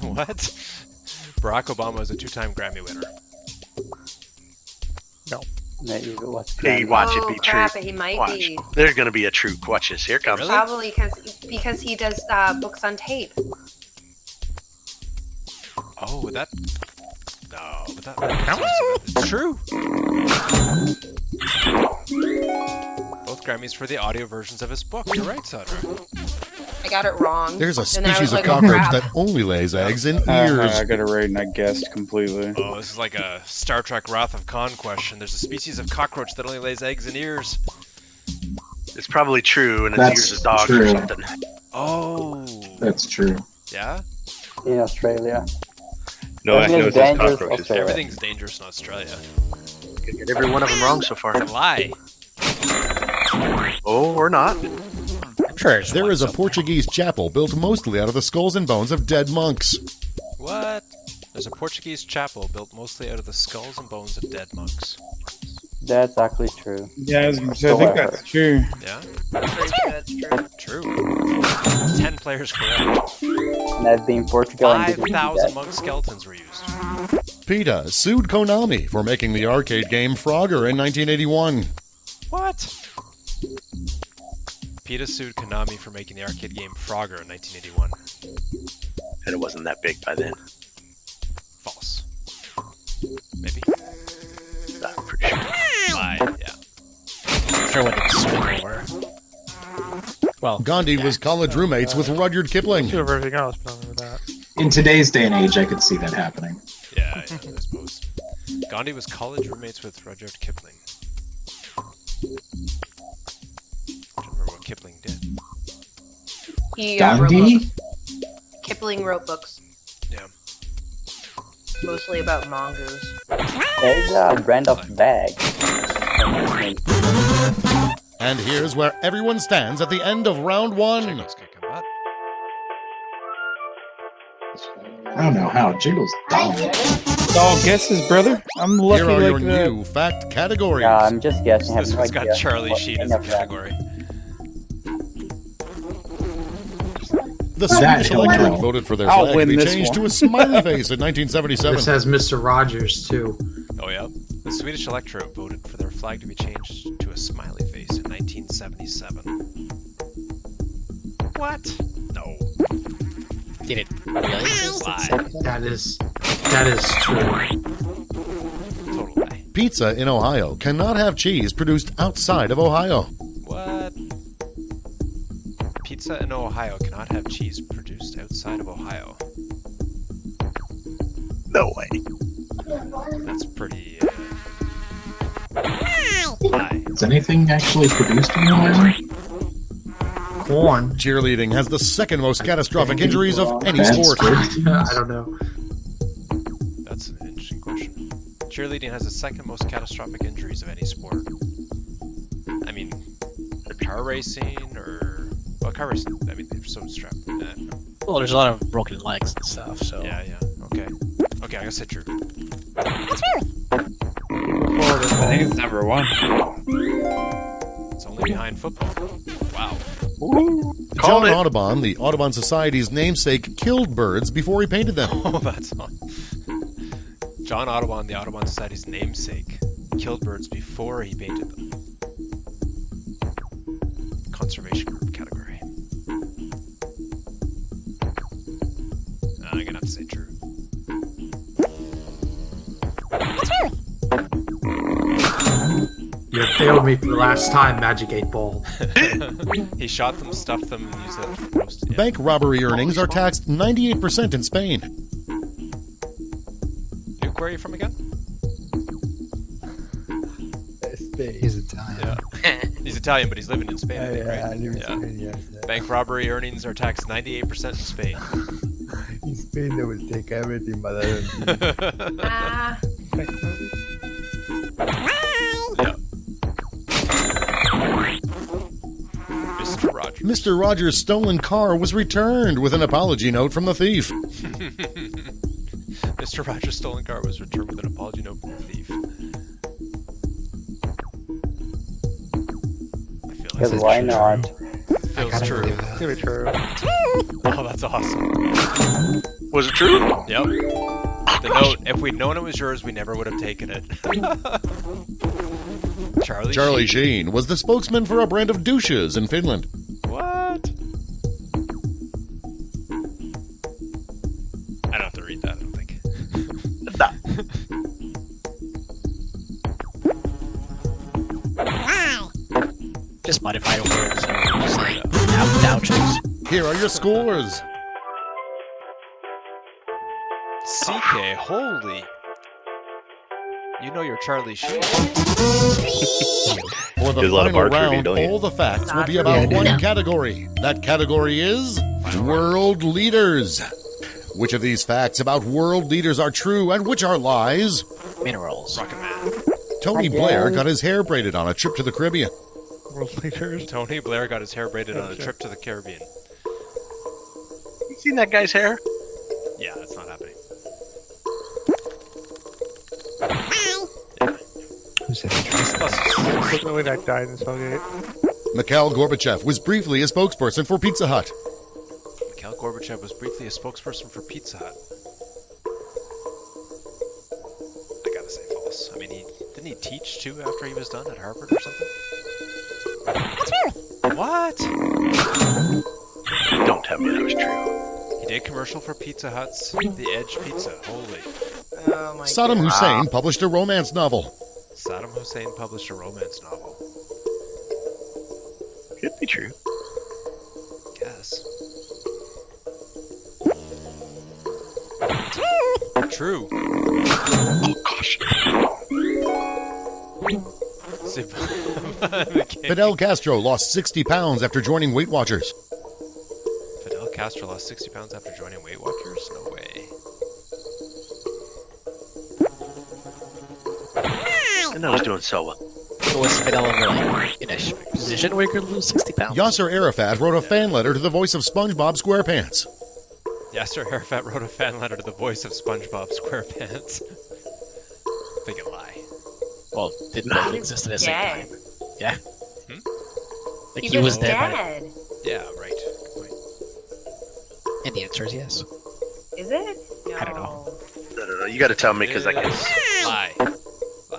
What? Barack Obama is a 2-time Grammy winner. Maybe it was Hey, planned. watch Oh, it be crap, true. he might Watch. be. There's going to be a true. Watch this. Here it comes. Really? Probably because he does books on tape. Oh, would that? No, but that it's true. Both Grammys for the audio versions of his book. You're right, Sandra. I got it wrong. There's a And I was species of like, oh, cockroach crap. that only lays eggs in I ears. got it right and I guessed completely. Oh, this is like a Star Trek Wrath of Khan question. There's a species of cockroach that only lays eggs in ears. It's probably true, and its That's ears is dogs true. or something. Oh. That's true. Yeah? In Australia. No, I know Everything's it's dangerous cockroaches. Australia. Everything's dangerous in Australia. Could get every one of them wrong so far. It's a lie. Oh, or not. I'm sure there's There one is a somewhere. Portuguese chapel built mostly out of the skulls and bones of dead monks. What? There's a Portuguese chapel built mostly out of the skulls and bones of dead monks. That's actually true. Yeah, I was gonna say, I So think I that's heard. true. Yeah. Pretty sure that's true. True. 10 players correct. And I've been in Portugal and didn't do 5,000 that. monk skeletons were used. PETA sued Konami for making the arcade game Frogger in 1981. What? PETA sued Konami for making the arcade game Frogger in 1981. And it wasn't that big by then. False. Maybe? I'm pretty sure. Lie, yeah. I'm sure what it's swing or. Well, Gandhi was college roommates with Rudyard Kipling. Two of everything else, but I don't remember that. In today's day and age, I could see that happening. Yeah, I suppose. Gandhi was college roommates with Rudyard Kipling. I don't remember what Kipling did. He wrote Gandhi? books. Kipling wrote books. Yeah. Mostly about mongoose. There's a brand of bag. And here's where everyone stands at the end of round one. I don't know how. Jiggle's dumb. It's all guesses, brother. I'm lucky Here are like your that. new fact categories. Yeah, I'm just guessing. I have This no one's got idea Charlie what Sheen as any a of that. category. The That Swedish he'll electorate know. voted for their I'll flag to win be this changed one. to a smiley face in 1977. This has Mr. Rogers too. Oh yeah? The Swedish electorate voted for their flag to be changed to a smiley face in 1977. What? No. Did it really? Lie. That is true. Total lie. Pizza in Ohio cannot have cheese produced outside of Ohio. What? Pizza in Ohio cannot have cheese produced outside of Ohio. No way. That's pretty. Lie. Is anything actually produced in Ohio? Corn. Cheerleading has the second most catastrophic injuries of any That's sport. good. I don't know. That's an interesting question. Cheerleading has the second most catastrophic injuries of any sport. I mean, car racing or car racing. I mean, they're so strapped. Well, there's a lot of broken legs and stuff. So Yeah. Okay. Okay, I'm gonna say true. I think it's number one. It's only behind football. Wow. John Audubon, the Audubon Society's namesake, killed birds before he painted them. Oh, that's on. John Audubon, the Audubon Society's namesake, killed birds before he painted them. Conservation group category. I'm gonna have to say true. You have failed me for the last time, Magic 8 Ball. He shot them, stuffed them, and used that for roast. Yeah. Bank robbery earnings are taxed 98% in Spain. Nuke, where are you from again? He's Italian. Yeah. He's Italian, but he's living in Spain, I think, right? I live in Spain, yes. Bank robbery earnings are taxed 98% in Spain. In Spain, they will take everything, but I don't think. Ah. Yeah. Mr. Rogers. Mr. Rogers' stolen car was returned with an apology note from the thief. Mr. Rogers' stolen car was returned with an apology note from the thief. I feel like Because this why is not? Feels gotta true. believe that. It's gonna be true. Oh, that's awesome. Was it true? Yep. The note, if we'd known it was yours, we never would have taken it. Charlie Sheen was the spokesman for a brand of douches in Finland. What? I don't have to read that, I don't think. just modify words. So just like douches. Here are your scores. CK, holy. You know you're Charlie Sheen. For the There's a lot of final bar trivia, round, don't you? all the facts will be about one category. That category is world leaders. Which of these facts about world leaders are true and which are lies? Minerals. Rocket Man. Tony Blair got his hair braided on a trip to the Caribbean. World leaders. Tony Blair got his hair braided on a trip to the Caribbean. You seen that guy's hair? Yeah, that's not happening. Unfortunately, that died in Spellgate. Mikhail Gorbachev was briefly a spokesperson for Pizza Hut. Mikhail Gorbachev was briefly a spokesperson for Pizza Hut. I gotta say false. I mean, didn't he teach too after he was done at Harvard or something? The truth. What? Don't tell me that was true. He did commercial for Pizza Hut's The Edge Pizza. Holy. Oh my Saddam God. Hussein published a romance novel. Saddam Hussein published a romance novel. Could be true. Guess. True. Oh gosh. Fidel Castro lost 60 pounds after joining Weight Watchers. Fidel Castro lost 60 pounds after joining Weight Watchers? No way. And I was doing so well. So was Fidel ever like in a position where he could lose 60 pounds? Yasser Arafat wrote a fan letter to the voice of SpongeBob SquarePants. Yasser Arafat wrote a fan letter to the voice of SpongeBob SquarePants. They can lie. Well, didn't both exist at the same Dead. time? Yeah. Like He was dead. dead. Yeah, right. Good point. And the answer is yes. Is it? No. I don't know. No. You got to tell me because I can. Lie.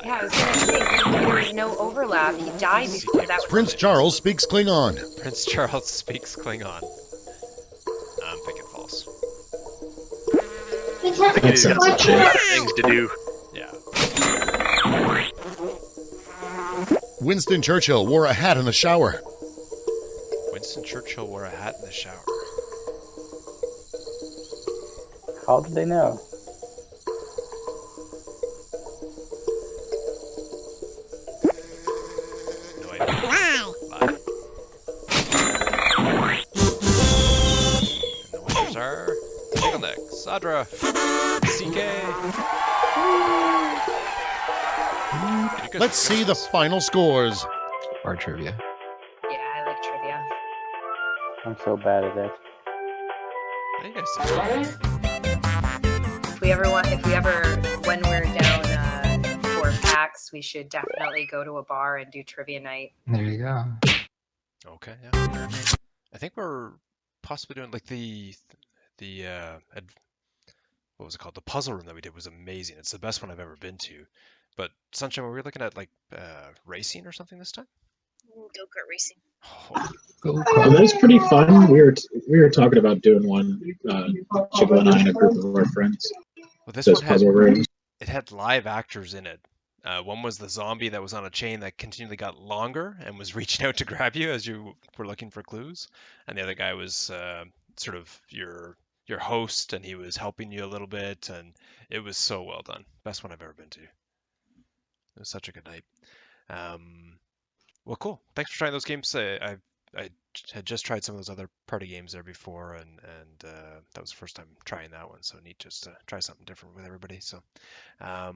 Yeah, I was gonna say there was no overlap. He died before that. Prince Charles speaks Klingon. Prince Charles speaks Klingon. I'm thinking false. That sounds legit. Other things to do. Yeah. Winston Churchill wore a hat in the shower. Winston Churchill wore a hat in the shower. How do they know? No idea. Wow. Lie. And the winners are Bottleneck, Sadra, CK. Let's see the final scores. Bar trivia. Yeah, I like trivia. I'm so bad at it. How you guys doing? If we ever, when we're down for PAX, we should definitely go to a bar and do trivia night. There you go. Okay, yeah. I think we're possibly doing like what was it called? The puzzle room that we did was amazing. It's the best one I've ever been to. But Sunshine, were we looking at like racing or something this time? Go-kart racing. Oh, that was pretty fun. We were talking about doing one, Chico and I and a group of our friends. Well, this Those one puzzle rooms. it had live actors in it. One was the zombie that was on a chain that continually got longer and was reaching out to grab you as you were looking for clues. And the other guy was sort of your host, and he was helping you a little bit, and it was so well done. Best one I've ever been to. It was such a good night. Well, cool. Thanks for trying those games. I had just tried some of those other party games there before, and that was the first time trying that one. So neat just to try something different with everybody. So, well,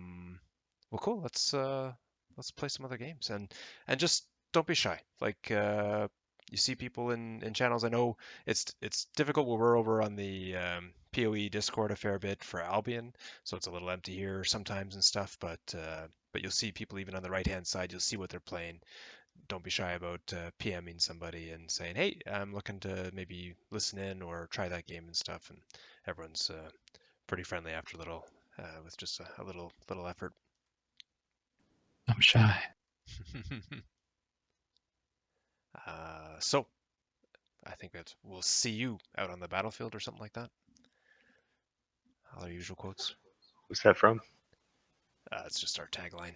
cool. Let's play some other games, and just don't be shy. Like you see people in channels. I know it's difficult when we're over on the PoE Discord a fair bit for Albion, so it's a little empty here sometimes and stuff. But you'll see people even on the right hand side. You'll see what they're playing. Don't be shy about PMing somebody and saying, "Hey, I'm looking to maybe listen in or try that game and stuff." And everyone's pretty friendly after a little, with just a little effort. I'm shy. So I think that we'll see you out on the battlefield or something like that. All our usual quotes. What's that from? It's just our tagline.